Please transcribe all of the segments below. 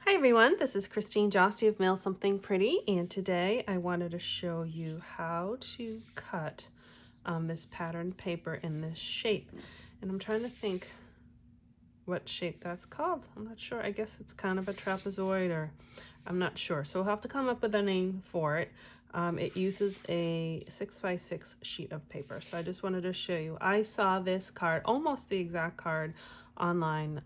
Hi everyone, this is Christine Josty of Mail Something Pretty, and today I wanted to show you how to cut this patterned paper in this shape. And I'm trying to think what shape that's called. I'm not sure. I guess it's kind of a trapezoid, or I'm not sure. So we'll have to come up with a name for it. It uses a 6x6 sheet of paper. So I just wanted to show you. I saw this card, almost the exact card, online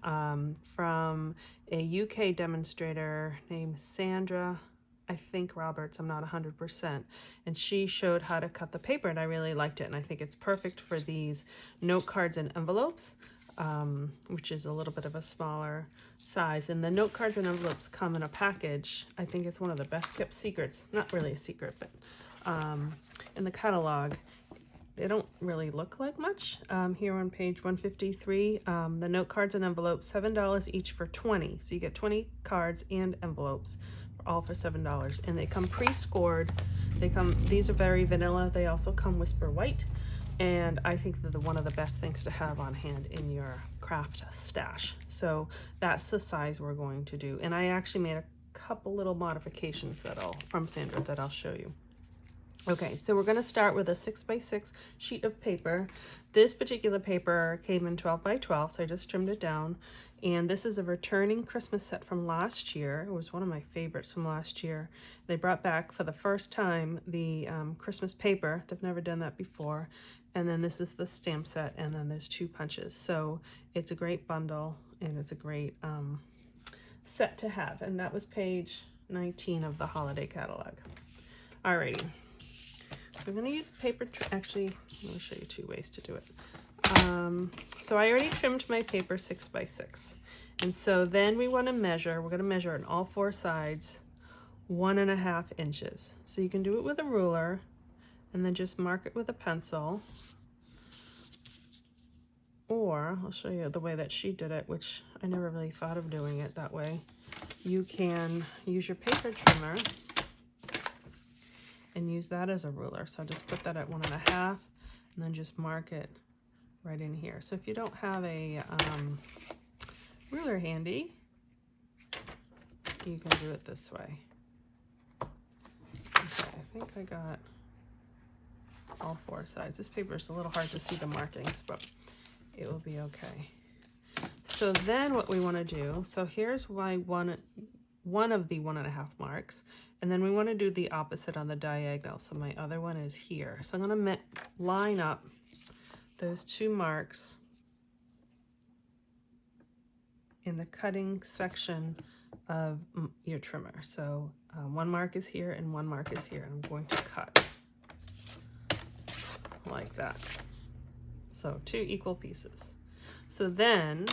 from a UK demonstrator named Sandra, I think Roberts, I'm not 100%. And she showed how to cut the paper, and I really liked it. And I think it's perfect for these note cards and envelopes. Which is a little bit of a smaller size. And the note cards and envelopes come in a package. I think it's one of the best kept secrets. Not really a secret, but in the catalog. They don't really look like much. Here on page 153, the note cards and envelopes, $7 each for 20. So you get 20 cards and envelopes, all for $7. And they come pre-scored. These are very vanilla. They also come whisper white. And I think they're one of the best things to have on hand in your craft stash. So that's the size we're going to do. And I actually made a couple little modifications from Sandra that I'll show you. Okay, so we're going to start with a 6x6 sheet of paper. This particular paper came in 12x12, so I just trimmed it down. And this is a returning Christmas set from last year. It was one of my favorites from last year. They brought back for the first time the Christmas paper. They've never done that before. And then this is the stamp set, and then there's 2 punches. So it's a great bundle, and it's a great set to have. And that was page 19 of the holiday catalog. Alrighty. I'm going to use paper, actually, I'm going to show you 2 ways to do it. So I already trimmed my paper 6x6. And so then we're going to measure on all 4 sides 1.5 inches. So you can do it with a ruler and then just mark it with a pencil. Or I'll show you the way that she did it, which I never really thought of doing it that way. You can use your paper trimmer and use that as a ruler. So I'll just put that at 1.5 and then just mark it right in here. So if you don't have a ruler handy, you can do it this way. Okay, I think I got all 4 sides. This paper is a little hard to see the markings, but it will be okay. So then what we want to do, so here's one of the 1.5 marks, and then we want to do the opposite on the diagonal. So my other one is here. So I'm going to line up those 2 marks in the cutting section of your trimmer. So 1 mark is here and 1 mark is here. I'm going to cut like that. So 2 equal pieces. So then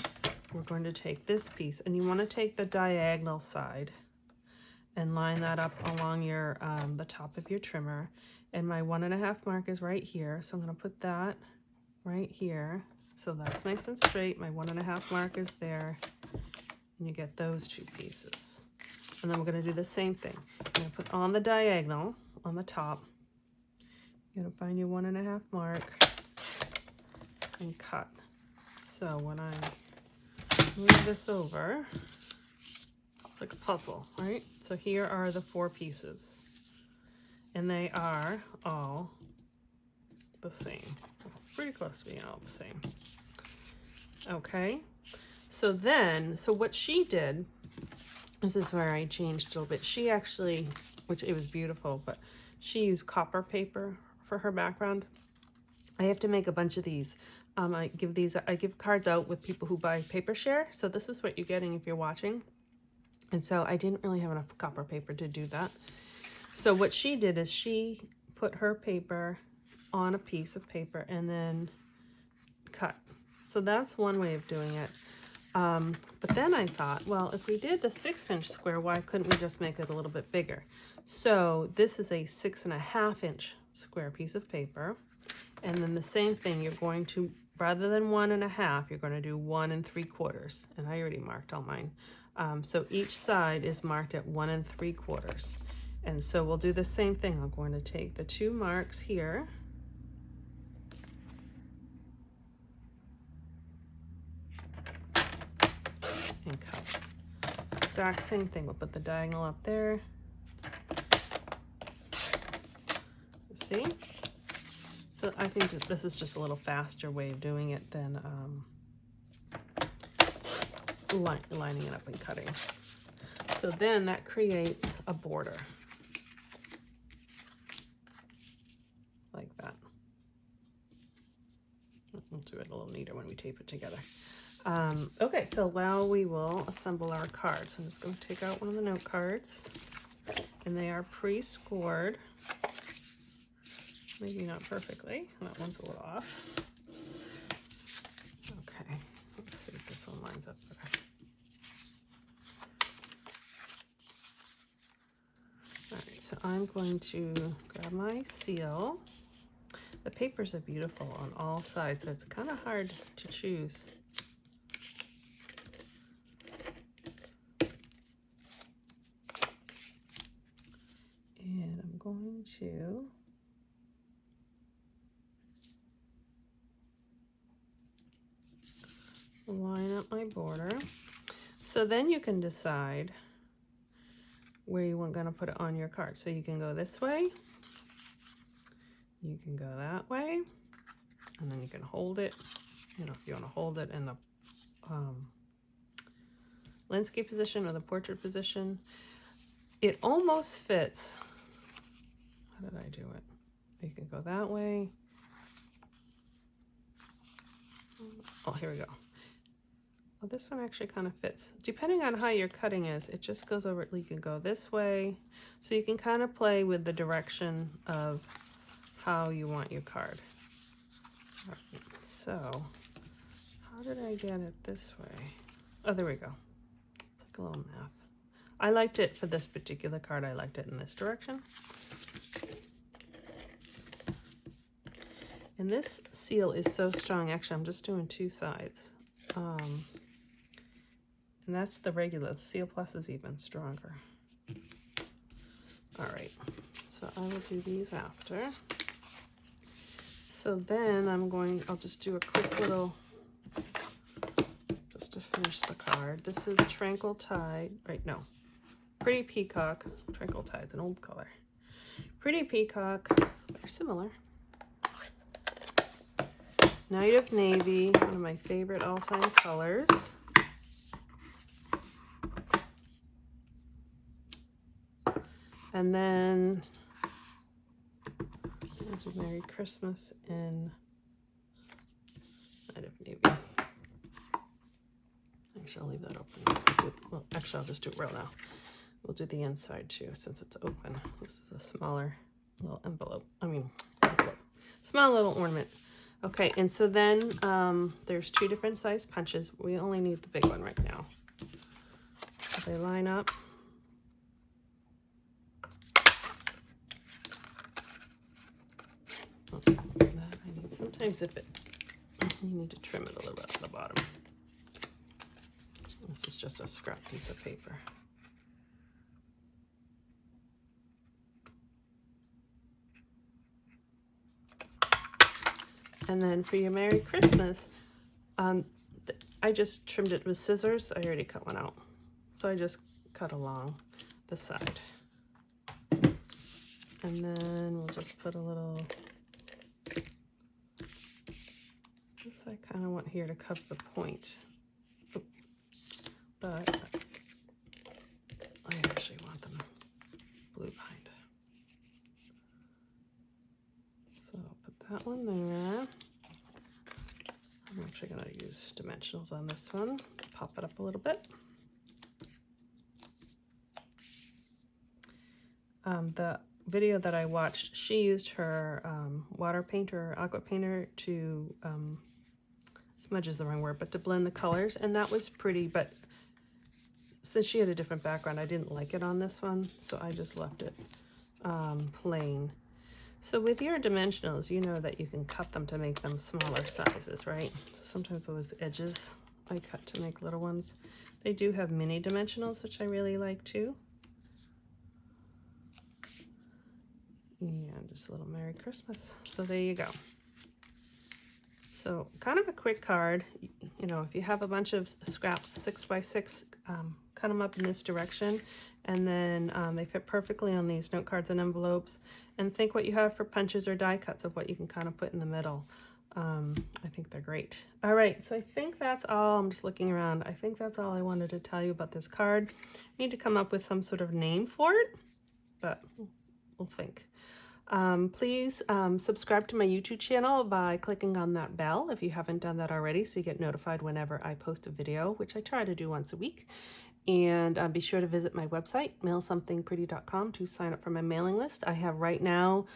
we're going to take this piece, and you want to take the diagonal side and line that up along your the top of your trimmer. And my 1.5 mark is right here, so I'm going to put that right here. So that's nice and straight. My 1.5 mark is there, and you get those 2 pieces. And then we're going to do the same thing. I'm going to put on the diagonal on the top. You're going to find your 1.5 mark and cut. So when I move this over, it's like a puzzle, right? So here are the 4 pieces, and they are all the same. Pretty close to being all the same. Okay, so what she did, this is where I changed a little bit. She actually, which it was beautiful, but she used copper paper for her background. I have to make a bunch of these. I give cards out with people who buy paper share. So this is what you're getting if you're watching. And so I didn't really have enough copper paper to do that. So what she did is she put her paper on a piece of paper and then cut. So that's one way of doing it. But then I thought, well, if we did the 6-inch square, why couldn't we just make it a little bit bigger? So this is a 6.5-inch square piece of paper. And then the same thing, you're going to, rather than 1.5, you're going to do 1 3/4. And I already marked all mine. So each side is marked at 1 3/4. And so we'll do the same thing. I'm going to take the 2 marks here. And cut. exact same thing. We'll put the diagonal up there. See? So I think this is just a little faster way of doing it than lining it up and cutting. So then that creates a border. Like that. We'll do it a little neater when we tape it together. Okay, so now we will assemble our cards. I'm just going to take out one of the note cards, and they are pre-scored. Maybe not perfectly. That one's a little off. Okay, let's see if this one lines up better. All right, so I'm going to grab my seal. The papers are beautiful on all sides, so it's kind of hard to choose. And I'm going to line up my border. So then you can decide where you want to put it on your card. So you can go this way, you can go that way, and then you can hold it, you know, if you want to hold it in the landscape position or the portrait position. It almost fits. How did I do it? You can go that way. Oh, here we go. Well, this one actually kind of fits. Depending on how your cutting is, it just goes over, you can go this way. So you can kind of play with the direction of how you want your card. All right, so how did I get it this way? Oh, there we go. It's like a little math. I liked it for this particular card. I liked it in this direction. And this seal is so strong. Actually, I'm just doing two sides. And that's the regular. The Seal Plus is even stronger. All right, so I will do these after. So then I'll just do a quick little, just to finish the card. This is Tranquil Tide, right, no, Pretty Peacock. Tranquil Tide's an old color. Pretty Peacock, they're similar. Night of Navy, one of my favorite all-time colors. And then I'll do Merry Christmas in Night of Navy. Actually, I'll leave that open. Well, actually, I'll just do it real now. We'll do the inside too, since it's open. This is a smaller little envelope. Small little ornament. Okay, and so then there's two different size punches. We only need the big one right now. So they line up. Okay, that I need. Sometimes you need to trim it a little bit at the bottom. This is just a scrap piece of paper. And then for your Merry Christmas, I just trimmed it with scissors. I already cut one out. So I just cut along the side. And then we'll just put a little, this I kind of want here to cover the point. But I actually want them blue behind. So I'll put that one there. I'm actually going to use dimensionals on this one. Pop it up a little bit. The video that I watched, she used her water painter or aqua painter to, smudge is the wrong word, but to blend the colors, and that was pretty, but since she had a different background, I didn't like it on this one, so I just left it plain. So with your dimensionals, you know that you can cut them to make them smaller sizes, right? Sometimes those edges I cut to make little ones. They do have mini dimensionals, which I really like too. And just a little Merry Christmas. So there you go. So kind of a quick card. You know, if you have a bunch of scraps, 6x6 cut them up in this direction, and then they fit perfectly on these note cards and envelopes. And think what you have for punches or die cuts of what you can kind of put in the middle. I think they're great. All right, so I think that's all. I'm just looking around. I think that's all I wanted to tell you about this card. I need to come up with some sort of name for it, but we'll think. Please subscribe to my YouTube channel by clicking on that bell if you haven't done that already, so you get notified whenever I post a video, which I try to do once a week. And be sure to visit my website, mailsomethingpretty.com, to sign up for my mailing list. I have right now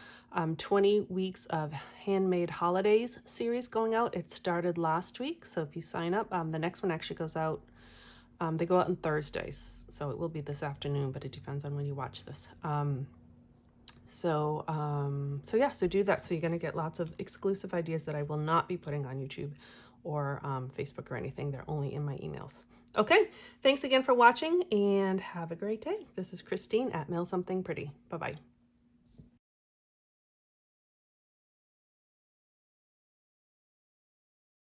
20 weeks of Handmade Holidays series going out. It started last week, so if you sign up, the next one actually goes out. They go out on Thursdays, so it will be this afternoon, but it depends on when you watch this. So do that. So you're going to get lots of exclusive ideas that I will not be putting on YouTube or Facebook or anything. They're only in my emails. Okay, thanks again for watching and have a great day. This is Christine at Mail Something Pretty. Bye-bye.